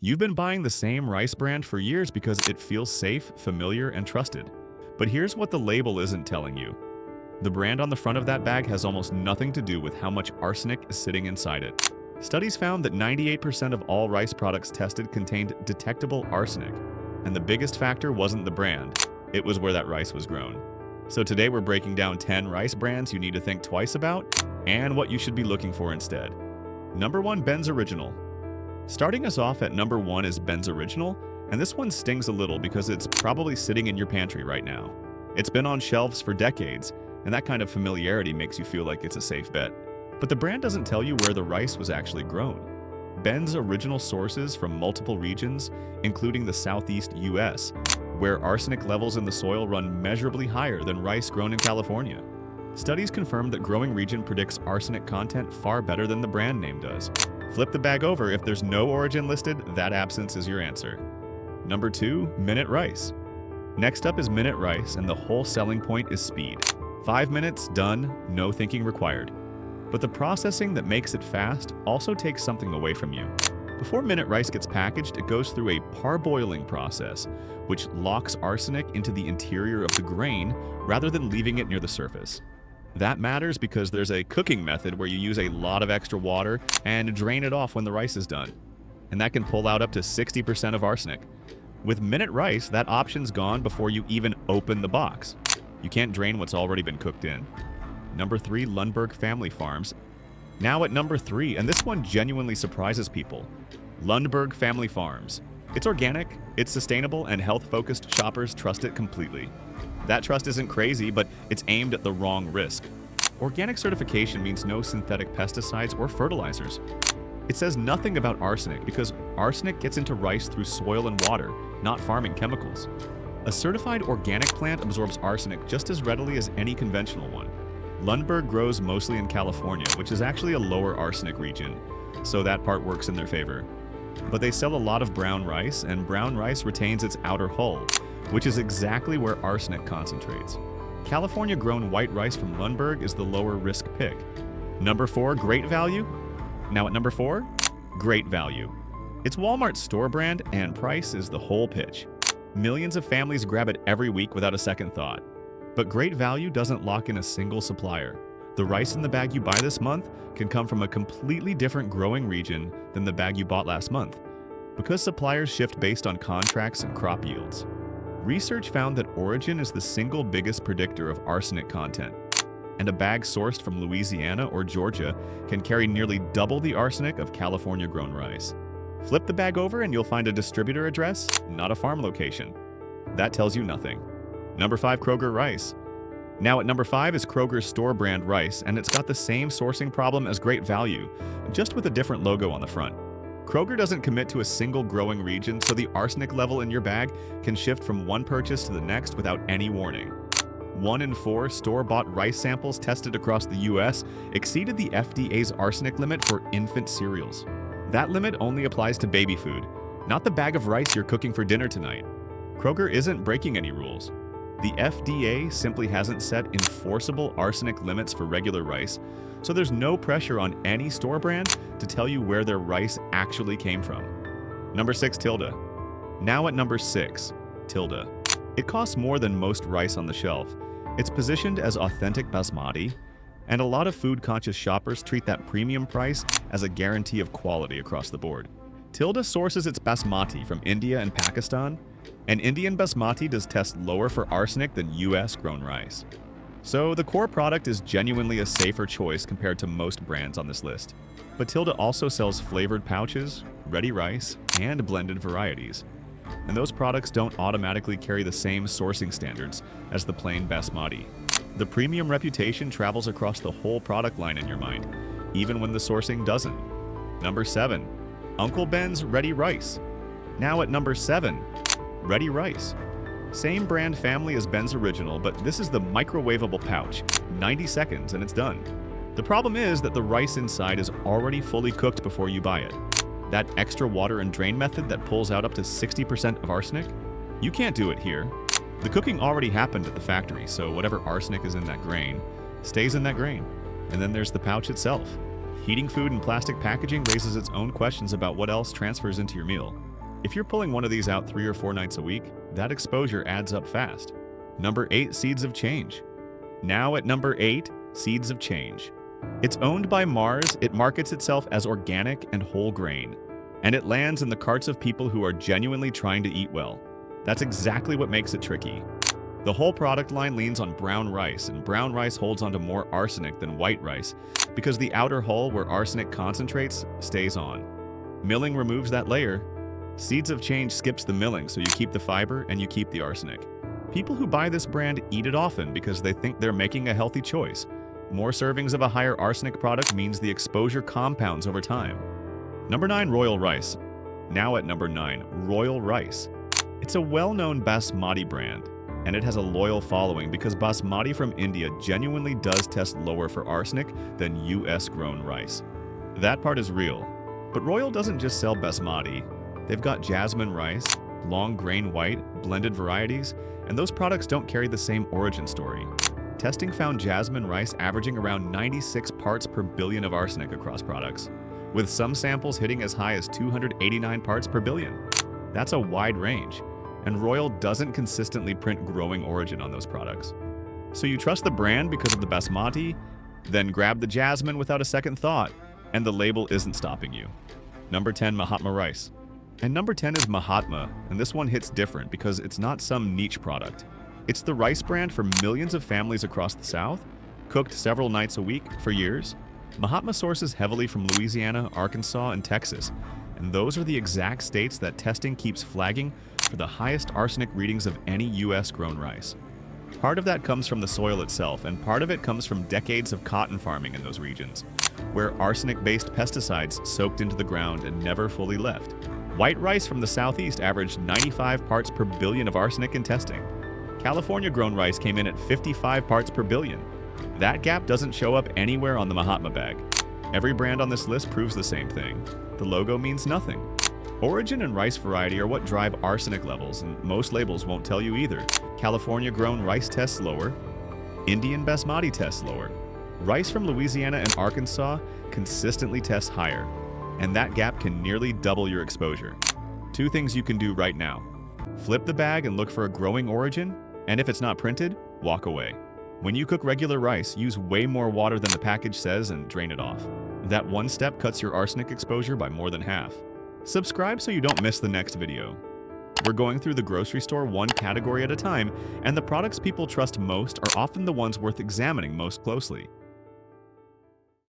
You've been buying the same rice brand for years because it feels safe, familiar, and trusted. But here's what the label isn't telling you. The brand on the front of that bag has almost nothing to do with how much arsenic is sitting inside it. Studies found that 98% of all rice products tested contained detectable arsenic. And the biggest factor wasn't the brand, it was where that rice was grown. So today we're breaking down 10 rice brands you need to think twice about and what you should be looking for instead. Number 1, Ben's Original. Starting us off at number 1 is Ben's Original, and this one stings a little because it's probably sitting in your pantry right now. It's been on shelves for decades, and that kind of familiarity makes you feel like it's a safe bet. But the brand doesn't tell you where the rice was actually grown. Ben's Original sources from multiple regions, including the southeast US, where arsenic levels in the soil run measurably higher than rice grown in California. Studies confirm that growing region predicts arsenic content far better than the brand name does. Flip the bag over. If there's no origin listed, that absence is your answer. Number 2, Minute Rice. Next up is Minute Rice, and the whole selling point is speed. 5 minutes, done, no thinking required. But the processing that makes it fast also takes something away from you. Before Minute Rice gets packaged, it goes through a parboiling process, which locks arsenic into the interior of the grain rather than leaving it near the surface. That matters because there's a cooking method where you use a lot of extra water and drain it off when the rice is done. And that can pull out up to 60% of arsenic. With Minute Rice, that option's gone before you even open the box. You can't drain what's already been cooked in. Number 3, Lundberg Family Farms. Now at number 3, and this one genuinely surprises people. Lundberg Family Farms. It's organic, it's sustainable, and health-focused shoppers trust it completely. That trust isn't crazy, but it's aimed at the wrong risk. Organic certification means no synthetic pesticides or fertilizers. It says nothing about arsenic because arsenic gets into rice through soil and water, not farming chemicals. A certified organic plant absorbs arsenic just as readily as any conventional one. Lundberg grows mostly in California, which is actually a lower arsenic region, so that part works in their favor. But they sell a lot of brown rice, and brown rice retains its outer hull, which is exactly where arsenic concentrates. California-grown white rice from Lundberg is the lower risk pick. Number 4, Great Value. Now at number 4, Great Value. It's Walmart's store brand, and price is the whole pitch. Millions of families grab it every week without a second thought. But Great Value doesn't lock in a single supplier. The rice in the bag you buy this month can come from a completely different growing region than the bag you bought last month, because suppliers shift based on contracts and crop yields. Research found that origin is the single biggest predictor of arsenic content, and a bag sourced from Louisiana or Georgia can carry nearly double the arsenic of California-grown rice. Flip the bag over and you'll find a distributor address, not a farm location. That tells you nothing. Number 5, Kroger Rice. Now at number 5 is Kroger's store brand rice, and it's got the same sourcing problem as Great Value, just with a different logo on the front. Kroger doesn't commit to a single growing region, so the arsenic level in your bag can shift from one purchase to the next without any warning. 1 in 4 store-bought rice samples tested across the US exceeded the FDA's arsenic limit for infant cereals. That limit only applies to baby food, not the bag of rice you're cooking for dinner tonight. Kroger isn't breaking any rules. The FDA simply hasn't set enforceable arsenic limits for regular rice, so there's no pressure on any store brand to tell you where their rice actually came from. Number 6, Tilda. Now at number 6, Tilda. It costs more than most rice on the shelf. It's positioned as authentic basmati, and a lot of food-conscious shoppers treat that premium price as a guarantee of quality across the board. Tilda sources its basmati from India and Pakistan, and Indian basmati does test lower for arsenic than US-grown rice. So the core product is genuinely a safer choice compared to most brands on this list. But Tilda also sells flavored pouches, ready rice, and blended varieties. And those products don't automatically carry the same sourcing standards as the plain basmati. The premium reputation travels across the whole product line in your mind, even when the sourcing doesn't. Number 7, Uncle Ben's Ready Rice. Now at number 7, Ready Rice. Same brand family as Ben's Original, but this is the microwavable pouch. 90 seconds and it's done. The problem is that the rice inside is already fully cooked before you buy it. That extra water and drain method that pulls out up to 60% of arsenic? You can't do it here. The cooking already happened at the factory, so whatever arsenic is in that grain stays in that grain. And then there's the pouch itself. Heating food in plastic packaging raises its own questions about what else transfers into your meal. If you're pulling one of these out 3 or 4 nights a week, that exposure adds up fast. Number 8, Seeds of Change. Now at number 8, Seeds of Change. It's owned by Mars, it markets itself as organic and whole grain, and it lands in the carts of people who are genuinely trying to eat well. That's exactly what makes it tricky. The whole product line leans on brown rice, and brown rice holds onto more arsenic than white rice because the outer hull where arsenic concentrates stays on. Milling removes that layer. Seeds of Change skips the milling, so you keep the fiber and you keep the arsenic. People who buy this brand eat it often because they think they're making a healthy choice. More servings of a higher arsenic product means the exposure compounds over time. Number 9, Royal Rice. Now at number 9, Royal Rice. It's a well-known basmati brand, and it has a loyal following because basmati from India genuinely does test lower for arsenic than US-grown rice. That part is real. But Royal doesn't just sell basmati. They've got jasmine rice, long grain white, blended varieties, and those products don't carry the same origin story. Testing found jasmine rice averaging around 96 parts per billion of arsenic across products, with some samples hitting as high as 289 parts per billion. That's a wide range, and Royal doesn't consistently print growing origin on those products. So you trust the brand because of the basmati, then grab the jasmine without a second thought, and the label isn't stopping you. Number 10, Mahatma Rice. And number 10 is Mahatma, and this one hits different because it's not some niche product. It's the rice brand for millions of families across the South, cooked several nights a week for years. Mahatma sources heavily from Louisiana, Arkansas, and Texas, and those are the exact states that testing keeps flagging for the highest arsenic readings of any US-grown rice. Part of that comes from the soil itself, and part of it comes from decades of cotton farming in those regions, where arsenic-based pesticides soaked into the ground and never fully left. White rice from the southeast averaged 95 parts per billion of arsenic in testing. California-grown rice came in at 55 parts per billion. That gap doesn't show up anywhere on the Mahatma bag. Every brand on this list proves the same thing. The logo means nothing. Origin and rice variety are what drive arsenic levels, and most labels won't tell you either. California-grown rice tests lower. Indian basmati tests lower. Rice from Louisiana and Arkansas consistently tests higher, and that gap can nearly double your exposure. 2 things you can do right now. Flip the bag and look for a growing origin, and if it's not printed, walk away. When you cook regular rice, use way more water than the package says and drain it off. That one step cuts your arsenic exposure by more than half. Subscribe so you don't miss the next video. We're going through the grocery store one category at a time, and the products people trust most are often the ones worth examining most closely.